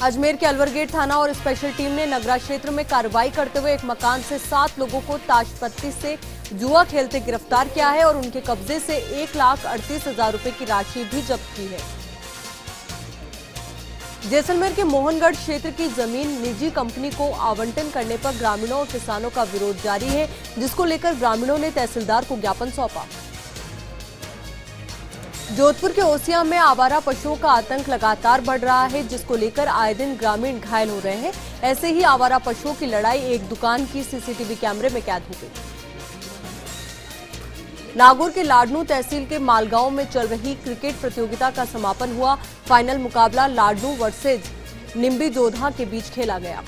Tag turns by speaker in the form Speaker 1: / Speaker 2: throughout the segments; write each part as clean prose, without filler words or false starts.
Speaker 1: अजमेर के अलवर गेट थाना और स्पेशल टीम ने नगरा क्षेत्र में कार्रवाई करते हुए एक मकान से 7 लोगों को ताशपत्ती से जुआ खेलते गिरफ्तार किया है और उनके कब्जे से 1,38,000 रुपए की राशि भी जब्त की है। जैसलमेर के मोहनगढ़ क्षेत्र की जमीन निजी कंपनी को आवंटन करने पर ग्रामीणों और किसानों का विरोध जारी है, जिसको लेकर ग्रामीणों ने तहसीलदार को ज्ञापन सौंपा। जोधपुर के ओसिया में आवारा पशुओं का आतंक लगातार बढ़ रहा है, जिसको लेकर आए दिन ग्रामीण घायल हो रहे हैं। ऐसे ही आवारा पशुओं की लड़ाई एक दुकान की सीसीटीवी कैमरे में कैद हो गई। नागौर के लाडनू तहसील के मालगांव में चल रही क्रिकेट प्रतियोगिता का समापन हुआ। फाइनल मुकाबला लाडनू वर्सेज निम्बी जोधा के बीच खेला गया।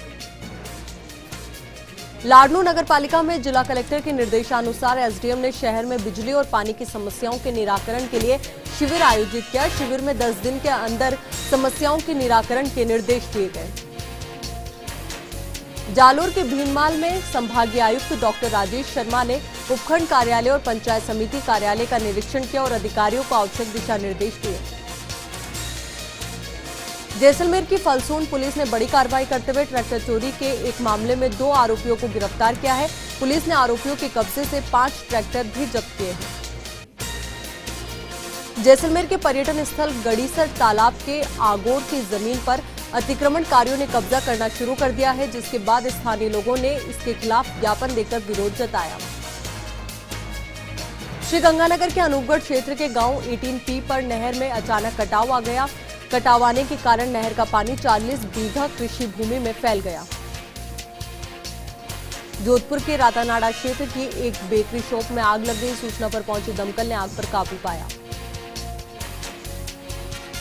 Speaker 1: लाडनू नगरपालिका में जिला कलेक्टर के निर्देशानुसार एसडीएम ने शहर में बिजली और पानी की समस्याओं के निराकरण के लिए शिविर आयोजित किया। शिविर में 10 दिन के अंदर समस्याओं के निराकरण के निर्देश दिए गए। जालोर के भीनमाल में संभागीय आयुक्त डॉक्टर राजेश शर्मा ने उपखंड कार्यालय और पंचायत समिति कार्यालय का निरीक्षण किया और अधिकारियों को आवश्यक दिशा निर्देश दिए। जैसलमेर की फलसून पुलिस ने बड़ी कार्रवाई करते हुए ट्रैक्टर चोरी के एक मामले में 2 आरोपियों को गिरफ्तार किया है। पुलिस ने आरोपियों के कब्जे से 5 ट्रैक्टर भी जब्त किए हैं। जैसलमेर के पर्यटन स्थल गड़ीसर तालाब के आगोर की जमीन पर अतिक्रमणकारियों ने कब्जा करना शुरू कर दिया है, जिसके बाद स्थानीय लोगों ने इसके खिलाफ ज्ञापन देकर विरोध जताया। श्रीगंगानगर के अनूपगढ़ क्षेत्र के गांव 18P पर नहर में अचानक कटाव आ गया। कटाव आने के कारण नहर का पानी 40 बीघा कृषि भूमि में फैल गया। जोधपुर के रातानाड़ा क्षेत्र की एक बेकरी शॉप में आग लग गई। सूचना पर पहुंची दमकल ने आग पर काबू पाया।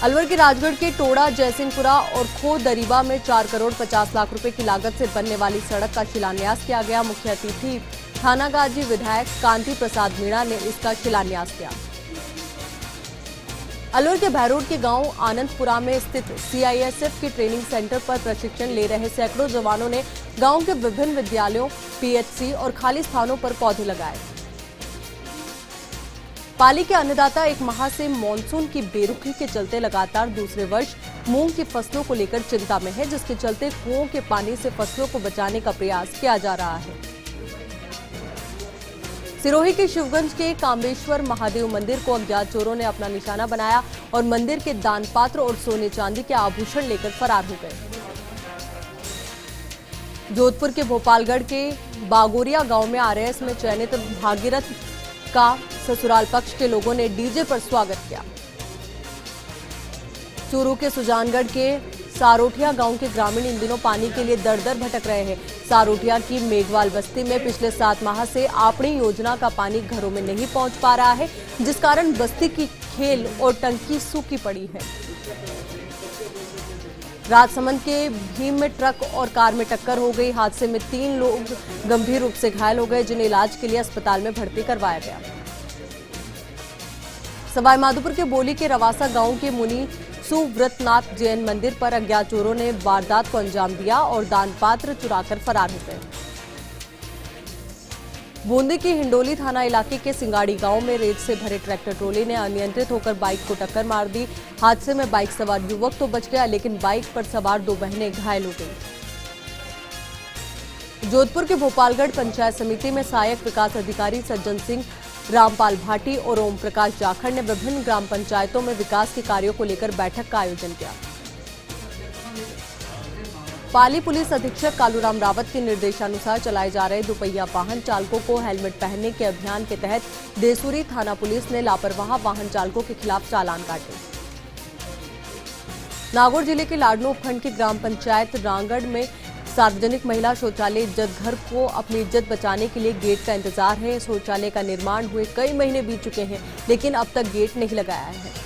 Speaker 1: अलवर के राजगढ़ के टोड़ा जयसिंहपुरा और खो दरीबा में 4 करोड़ 50 लाख रुपए की लागत से बनने वाली सड़क का शिलान्यास किया गया। मुख्य अतिथि थानागाजी विधायक कांति प्रसाद मीणा ने इसका शिलान्यास किया। अलवर के बहरोड के गांव आनंदपुरा में स्थित सीआईएसएफ के ट्रेनिंग सेंटर पर प्रशिक्षण ले रहे सैकड़ों जवानों ने गांव के विभिन्न विद्यालयों, पीएचसी और खाली स्थानों पर पौधे लगाए। पाली के अन्नदाता एक माह से मानसून की बेरुखी के चलते लगातार दूसरे वर्ष मूंग की फसलों को लेकर चिंता में है, जिसके चलते कुओं के पानी से फसलों को बचाने का प्रयास किया जा रहा है। सिरोही के शिवगंज के कामेश्वर महादेव मंदिर को अज्ञात चोरों ने अपना निशाना बनाया और मंदिर के दान पात्र और सोने चांदी के आभूषण लेकर फरार हो गए। जोधपुर के भोपालगढ़ के बागोरिया गांव में आरएएस में चयनित भागीरथ का ससुराल पक्ष के लोगों ने डीजे पर स्वागत किया। चूरू के सुजानगढ़ के सारोठिया गांव के ग्रामीण इन दिनों पानी के लिए दर-दर भटक रहे हैं। सारोठिया की मेघवाल बस्ती में पिछले 7 माह से आपणी योजना का पानी घरों में नहीं पहुंच पा रहा है, जिस कारण बस्ती की खेल और टंकी सूखी पड़ी है। राजसमंद के भीम में ट्रक और कार में टक्कर हो गई। हादसे में 3 लोग गंभीर रूप से घायल हो गए, जिन्हें इलाज के लिए अस्पताल में भर्ती करवाया गया। सवाईमाधोपुर के बोली के रवासा गांव के मुनि सुव्रतनाथ जैन मंदिर पर अज्ञात चोरों ने वारदात को अंजाम दिया और दान पात्र चुराकर फरार हो गए। बूंदी के हिंडोली थाना इलाके के सिंगाड़ी गांव में रेत से भरे ट्रैक्टर ट्रोली ने अनियंत्रित होकर बाइक को टक्कर मार दी। हादसे में बाइक सवार युवक तो बच गया, लेकिन बाइक पर सवार 2 बहनें घायल हो गईं। जोधपुर के भोपालगढ़ पंचायत समिति में सहायक विकास अधिकारी सज्जन सिंह, रामपाल भाटी और ओम प्रकाश जाखड़ ने विभिन्न ग्राम पंचायतों में विकास के कार्यों को लेकर बैठक का आयोजन किया। पाली पुलिस अधीक्षक कालूराम रावत के निर्देशानुसार चलाए जा रहे दुपहिया वाहन चालकों को हेलमेट पहनने के अभियान के तहत देसूरी थाना पुलिस ने लापरवाह वाहन चालकों के खिलाफ चालान काटे। नागौर जिले के लाडनू उपखंड की ग्राम पंचायत रांगड़ में सार्वजनिक महिला शौचालय इज्जत घर को अपनी इज्जत बचाने के लिए गेट का इंतजार है। शौचालय का निर्माण हुए कई महीने बीत चुके हैं, लेकिन अब तक गेट नहीं लगाया है।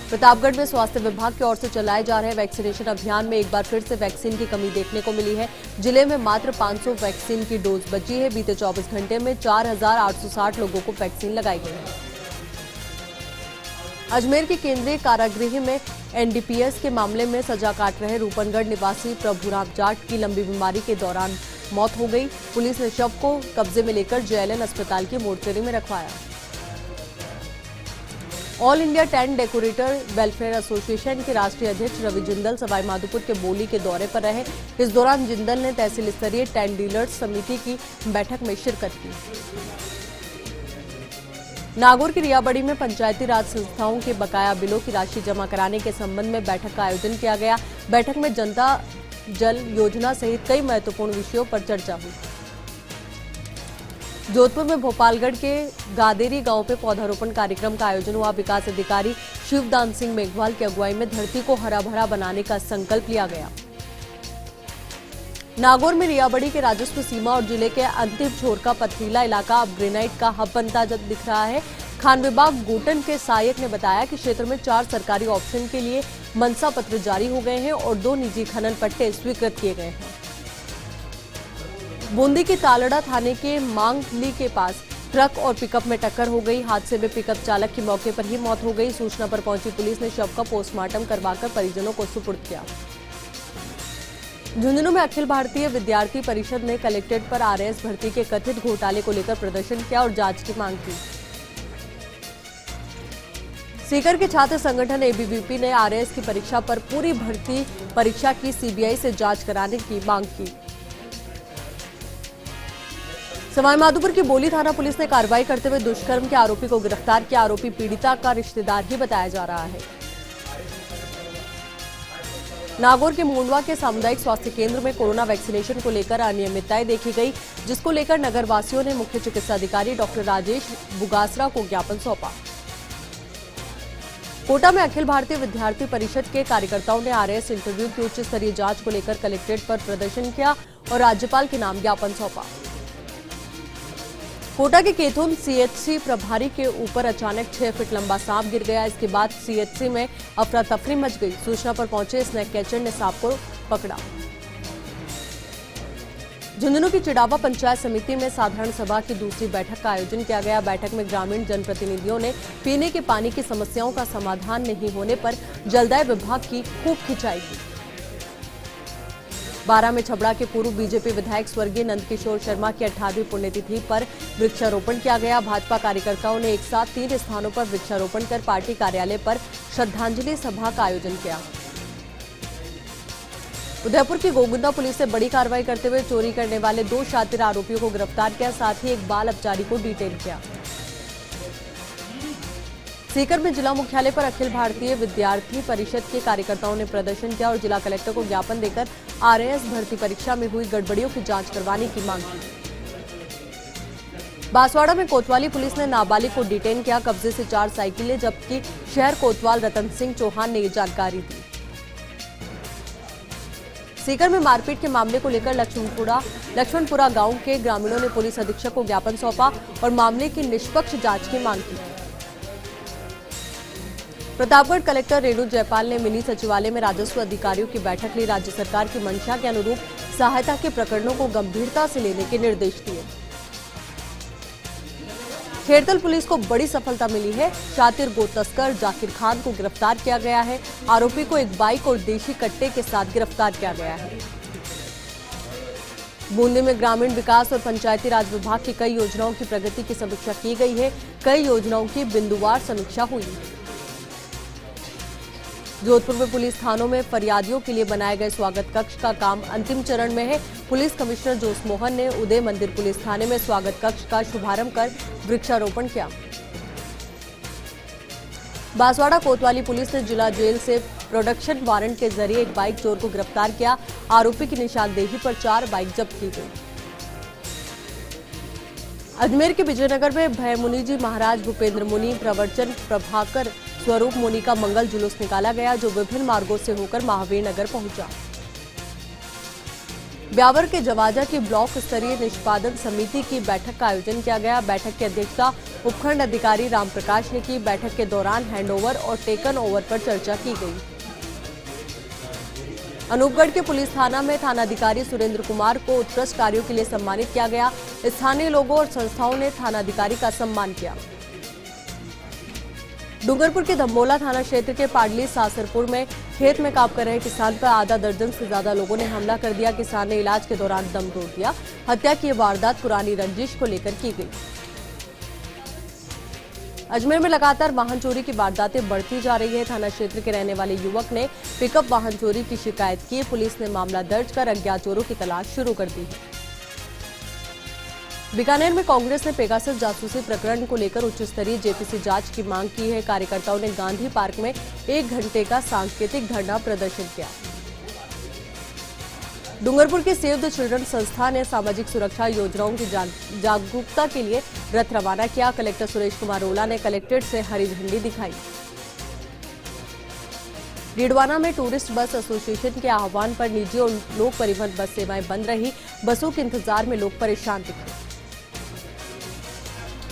Speaker 1: प्रतापगढ़ में स्वास्थ्य विभाग की ओर से चलाए जा रहे वैक्सीनेशन अभियान में एक बार फिर से वैक्सीन की कमी देखने को मिली है। जिले में मात्र 500 वैक्सीन की डोज बची है। बीते 24 घंटे में 4,860 लोगों को वैक्सीन लगाई गई है। अजमेर के केंद्रीय कारागृह में एनडीपीएस के मामले में सजा काट रहे रूपनगढ़ निवासी प्रभुराम जाट की लंबी बीमारी के दौरान मौत हो गई। पुलिस ने शव को कब्जे में लेकर जेएलएन अस्पताल की मोर्चरी में रखवाया। All India tent decorator welfare association के राष्ट्रीय अध्यक्ष रवि जिंदल सवाई माधोपुर के बोली के दौरे पर रहे। इस दौरान जिंदल ने तहसील स्तरीय टेंट डीलर्स समिति की बैठक में शिरकत की। नागौर की रियाबड़ी में पंचायती राज संस्थाओं के बकाया बिलों की राशि जमा कराने के संबंध में बैठक का आयोजन किया गया। बैठक में जनता जल योजना सहित कई महत्वपूर्ण विषयों पर चर्चा हुई। जोधपुर में भोपालगढ़ के गादेरी गांव पे पौधारोपण कार्यक्रम का आयोजन हुआ। विकास अधिकारी शिवदान सिंह मेघवाल की अगुवाई में धरती को हरा भरा बनाने का संकल्प लिया गया। नागौर में रियाबड़ी के राजस्व सीमा और जिले के अंतिम छोर का पथरीला इलाका अब ग्रेनाइट का हब बनता दिख रहा है। खान विभाग गोटन के सहायक ने बताया कि क्षेत्र में 4 सरकारी ऑप्शन के लिए मनसा पत्र जारी हो गए हैं और 2 निजी खनन पट्टे स्वीकृत किए गए हैं। बूंदी के तालड़ा थाने के मांगली के पास ट्रक और पिकअप में टक्कर हो गई। हादसे में पिकअप चालक की मौके पर ही मौत हो गई। सूचना पर पहुंची पुलिस ने शव का पोस्टमार्टम करवाकर परिजनों को सुपुर्द किया। झुंझुनू में अखिल भारतीय विद्यार्थी परिषद ने कलेक्ट्रेट पर आरएएस भर्ती के कथित घोटाले को लेकर प्रदर्शन किया और जांच की मांग की। सीकर के छात्र संगठन एबीवीपी ने आरएएस की परीक्षा पर पूरी भर्ती परीक्षा की सीबीआई से जांच कराने की मांग की। सवाई माधोपुर की बोली थाना पुलिस ने कार्रवाई करते हुए दुष्कर्म के आरोपी को गिरफ्तार किया। आरोपी पीड़िता का रिश्तेदार ही बताया जा रहा है। नागौर के मोंडवा के सामुदायिक स्वास्थ्य केंद्र में कोरोना वैक्सीनेशन को लेकर अनियमितताएं देखी गई, जिसको लेकर नगरवासियों ने मुख्य चिकित्सा अधिकारी डॉक्टर राजेश बुगासरा को ज्ञापन सौंपा। कोटा में अखिल भारतीय विद्यार्थी परिषद के कार्यकर्ताओं ने आरएएस इंटरव्यू की उच्च स्तरीय जांच को लेकर कलेक्ट्रेट पर प्रदर्शन किया और राज्यपाल के नाम ज्ञापन सौंपा। कोटा के केथुन सीएचसी प्रभारी के ऊपर अचानक 6 फीट लंबा सांप गिर गया। इसके बाद सीएचसी में अफरा तफरी मच गई। सूचना पर पहुंचे स्नैक कैचर ने सांप को पकड़ा। झुंझुनू की चिड़ावा पंचायत समिति में साधारण सभा की दूसरी बैठक का आयोजन किया गया। बैठक में ग्रामीण जनप्रतिनिधियों ने पीने के पानी की समस्याओं का समाधान नहीं होने पर जलदाय विभाग की खूब खिंचाई की। 12 में छबड़ा के पूर्व बीजेपी विधायक स्वर्गीय नंदकिशोर शर्मा की 18वीं पुण्यतिथि पर वृक्षारोपण किया गया। भाजपा कार्यकर्ताओं ने एक साथ 3 स्थानों पर वृक्षारोपण कर पार्टी कार्यालय पर श्रद्धांजलि सभा का आयोजन किया। उदयपुर की गोगुंदा पुलिस ने बड़ी कार्रवाई करते हुए चोरी करने वाले 2 शातिर आरोपियों को गिरफ्तार किया, साथ ही एक बाल अपचारी को डिटेन किया। सीकर में जिला मुख्यालय पर अखिल भारतीय विद्यार्थी परिषद के कार्यकर्ताओं ने प्रदर्शन किया और जिला कलेक्टर को ज्ञापन देकर आरएएस भर्ती परीक्षा में हुई गड़बड़ियों की जांच करवाने की मांग की। बांसवाड़ा में कोतवाली पुलिस ने नाबालिग को डिटेन किया। कब्जे से 4 साइकिलें, जबकि शहर कोतवाल रतन सिंह चौहान ने ये जानकारी दी। सीकर में मारपीट के मामले को लेकर लक्ष्मणपुरा गांव के ग्रामीणों ने पुलिस अधीक्षक को ज्ञापन सौंपा और मामले की निष्पक्ष जांच की मांग की। प्रतापगढ़ कलेक्टर रेणु जयपाल ने मिनी सचिवालय में राजस्व अधिकारियों की बैठक ली। राज्य सरकार की मंशा के अनुरूप सहायता के प्रकरणों को गंभीरता से लेने के निर्देश दिए। खेरतल पुलिस को बड़ी सफलता मिली है। शातिर गो तस्कर जाकिर खान को गिरफ्तार किया गया है। आरोपी को एक बाइक और देशी कट्टे के साथ गिरफ्तार किया गया है। बूंदी में ग्रामीण विकास और पंचायती राज विभाग की कई योजनाओं की प्रगति की समीक्षा की गई है। कई योजनाओं की बिंदुवार समीक्षा हुई। जोधपुर में पुलिस थानों में फरियादियों के लिए बनाए गए स्वागत कक्ष का काम अंतिम चरण में है। पुलिस कमिश्नर जोस मोहन ने उदय मंदिर पुलिस थाने में स्वागत कक्ष का शुभारंभ कर वृक्षारोपण किया। बांसवाड़ा कोतवाली पुलिस ने जिला जेल से प्रोडक्शन वारंट के जरिए एक बाइक चोर को गिरफ्तार किया। आरोपी की निशानदेही पर 4 बाइक जब्त की गई। अजमेर के विजयनगर में भयमुनि जी महाराज भूपेंद्र मुनि प्रवचन प्रभाकर स्वरूप मुनि का मंगल जुलूस निकाला गया, जो विभिन्न मार्गों से होकर महावीर नगर पहुंचा। ब्यावर के जवाजा की ब्लॉक स्तरीय निष्पादन समिति की बैठक का आयोजन किया गया। बैठक की अध्यक्षता उपखंड अधिकारी रामप्रकाश ने की। बैठक के दौरान हैंडओवर और टेकन ओवर पर चर्चा की गई। अनूपगढ़ के पुलिस थाना में थानाधिकारी सुरेंद्र कुमार को उत्कृष्ट कार्यों के लिए सम्मानित किया गया। स्थानीय लोगों और संस्थाओं ने थानाधिकारी का सम्मान किया। डूंगरपुर के धम्बोला थाना क्षेत्र के पाडली सासरपुर में खेत में काम कर रहे किसान पर आधा दर्जन से ज्यादा लोगों ने हमला कर दिया। किसान ने इलाज के दौरान दम तोड़ दिया। हत्या की वारदात पुरानी रंजिश को लेकर की गई। अजमेर में लगातार वाहन चोरी की वारदातें बढ़ती जा रही है। थाना क्षेत्र के रहने वाले युवक ने पिकअप वाहन चोरी की शिकायत की। पुलिस ने मामला दर्ज कर अज्ञात चोरों की तलाश शुरू कर दी है। बीकानेर में कांग्रेस ने पेगासस जासूसी प्रकरण को लेकर उच्च स्तरीय जेपीसी जांच की मांग की है। कार्यकर्ताओं ने गांधी पार्क में 1 घंटे का सांकेतिक धरना प्रदर्शन किया। डूंगरपुर की सेव द चिल्ड्रन संस्था ने सामाजिक सुरक्षा योजनाओं की जागरूकता के लिए रथ रवाना किया। कलेक्टर सुरेश कुमार ओला ने कलेक्ट्रेट से हरी झंडी दिखाई। डीडवाना में टूरिस्ट बस एसोसिएशन के आह्वान पर निजी और लोक परिवहन बस सेवाएं बंद रही। बसों के इंतजार में लोग परेशान दिखे।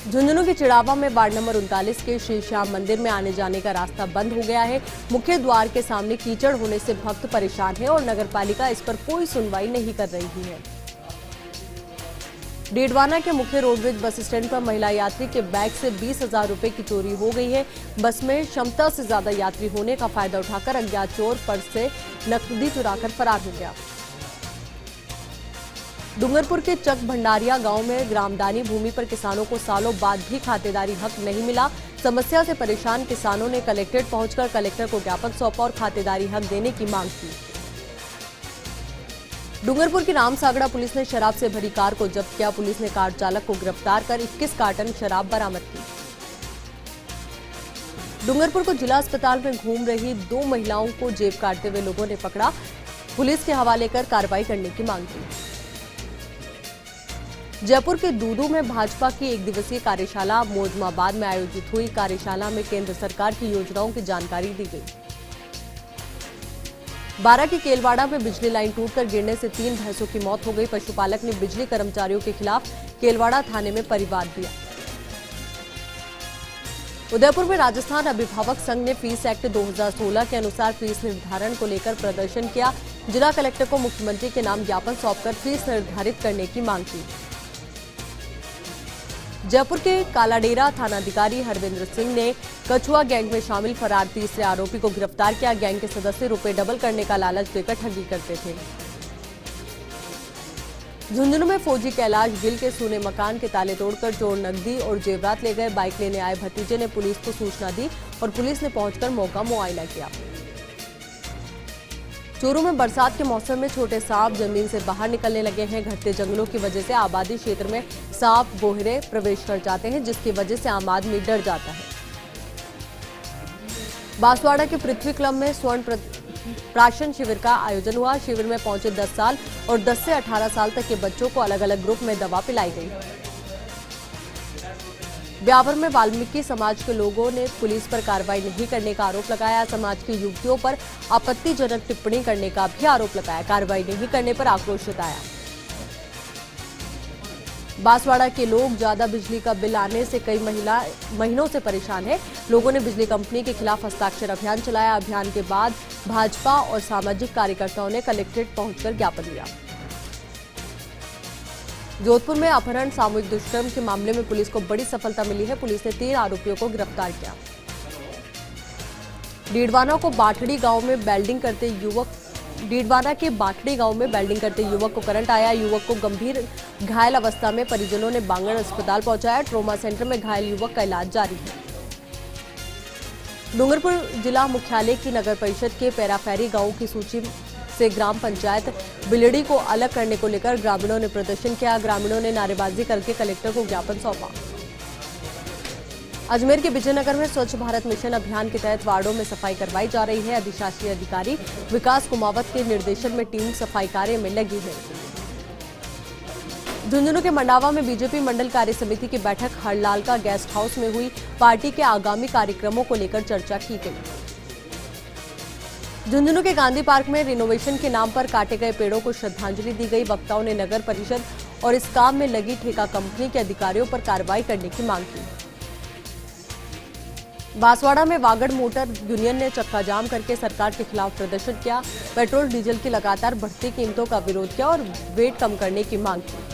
Speaker 1: झुंझुनू के चिड़ावा में वार्ड नंबर 39 के श्री श्याम मंदिर में आने जाने का रास्ता बंद हो गया है। मुख्य द्वार के सामने कीचड़ होने से भक्त परेशान है और नगरपालिका इस पर कोई सुनवाई नहीं कर रही है। डीडवाना के मुख्य रोडवेज बस स्टैंड पर महिला यात्री के बैग से 20,000 रुपए की चोरी हो गई है। बस में क्षमता से ज्यादा यात्री होने का फायदा उठाकर अज्ञात चोर पर्स से नकदी चुराकर फरार हो गया। डूंगरपुर के चक भंडारिया गांव में ग्रामदानी भूमि पर किसानों को सालों बाद भी खातेदारी हक नहीं मिला। समस्या से परेशान किसानों ने कलेक्ट्रेट पहुंचकर कलेक्टर को ज्ञापन सौंपा और खातेदारी हक देने की मांग की। डूंगरपुर की रामसागड़ा पुलिस ने शराब से भरी कार को जब्त किया। पुलिस ने कार चालक को गिरफ्तार कर 21 कार्टन शराब बरामद की। डूंगरपुर को जिला अस्पताल में घूम रही 2 महिलाओं को जेब काटते हुए लोगों ने पकड़ा। पुलिस के हवाले कर कार्रवाई करने की मांग की। जयपुर के दूदू में भाजपा की 1 दिवसीय कार्यशाला मोजमाबाद में आयोजित हुई। कार्यशाला में केंद्र सरकार की योजनाओं की जानकारी दी गई। बारा के केलवाड़ा में बिजली लाइन टूटकर गिरने से 3 भैंसों की मौत हो गई। पशुपालक ने बिजली कर्मचारियों के खिलाफ केलवाड़ा थाने में परिवाद दिया। उदयपुर में राजस्थान अभिभावक संघ ने फीस एक्ट 2016 के अनुसार फीस निर्धारण को लेकर प्रदर्शन किया। जिला कलेक्टर को मुख्यमंत्री के नाम ज्ञापन सौंपकर फीस निर्धारित करने की मांग की। जयपुर के कालाडेरा थानाधिकारी हरविंद्र सिंह ने कछुआ गैंग में शामिल फरार तीसरे आरोपी को गिरफ्तार किया। गैंग के सदस्य रुपए डबल करने का लालच देकर ठगी करते थे। झुंझुनू में फौजी कैलाश गिल के सूने मकान के ताले तोड़कर चोर नकदी और जेवरात ले गए। बाइक लेने आए भतीजे ने पुलिस को सूचना दी और पुलिस ने पहुंचकर मौका मुआयना किया। चोरों में बरसात के मौसम में छोटे सांप जमीन से बाहर निकलने लगे हैं। घटते जंगलों की वजह से आबादी क्षेत्र में सांप गोहरे प्रवेश कर जाते हैं, जिसकी वजह से आम आदमी डर जाता है। बांसवाड़ा के पृथ्वी क्लब में स्वर्ण प्राशन शिविर का आयोजन हुआ। शिविर में पहुंचे 10 साल और 10 से 18 साल तक के बच्चों को अलग अलग ग्रुप में दवा पिलाई गई। ब्यावर में वाल्मीकि समाज के लोगों ने पुलिस पर कार्रवाई नहीं करने का आरोप लगाया। समाज की युवतियों पर आपत्तिजनक टिप्पणी करने का भी आरोप लगाया। कार्रवाई नहीं करने पर आक्रोश जताया। बांसवाड़ा के लोग ज्यादा बिजली का बिल आने से कई महीनों से परेशान हैं। लोगों ने बिजली कंपनी के खिलाफ हस्ताक्षर अभियान चलाया। अभियान के बाद भाजपा और सामाजिक कार्यकर्ताओं ने कलेक्ट्रेट पहुंचकर ज्ञापन दिया। जोधपुर में अपहरण सामूहिक दुष्कर्म के मामले में पुलिस को बड़ी सफलता मिली है। पुलिस ने 3 आरोपियों को गिरफ्तार किया। डीडवाना के बाठड़ी गांव में वेल्डिंग करते युवक को करंट आया। युवक को गंभीर घायल अवस्था में परिजनों ने बांगड़ अस्पताल पहुंचाया। ट्रॉमा सेंटर में घायल युवक का इलाज जारी है। डूंगरपुर जिला मुख्यालय की नगर परिषद के पैराफेरी गांव की सूची से ग्राम पंचायत बिलड़ी को अलग करने को लेकर ग्रामीणों ने प्रदर्शन किया। ग्रामीणों ने नारेबाजी करके कलेक्टर को ज्ञापन सौंपा। अजमेर के विजयनगर में स्वच्छ भारत मिशन अभियान के तहत वार्डों में सफाई करवाई जा रही है। अधिशासी अधिकारी विकास कुमावत के निर्देशन में टीम सफाई कार्य में लगी है। झुंझुनू के मंडावा में बीजेपी मंडल कार्य समिति की बैठक हरलाल का गेस्ट हाउस में हुई। पार्टी के आगामी कार्यक्रमों को लेकर चर्चा की गई। झुंझुनू के गांधी पार्क में रिनोवेशन के नाम पर काटे गए पेड़ों को श्रद्धांजलि दी गई। वक्ताओं ने नगर परिषद और इस काम में लगी ठेका कंपनी के अधिकारियों पर कार्रवाई करने की मांग की। बांसवाड़ा में वागड़ मोटर यूनियन ने चक्का जाम करके सरकार के खिलाफ प्रदर्शन किया। पेट्रोल डीजल की लगातार बढ़ती कीमतों का विरोध किया और वेट कम करने की मांग की।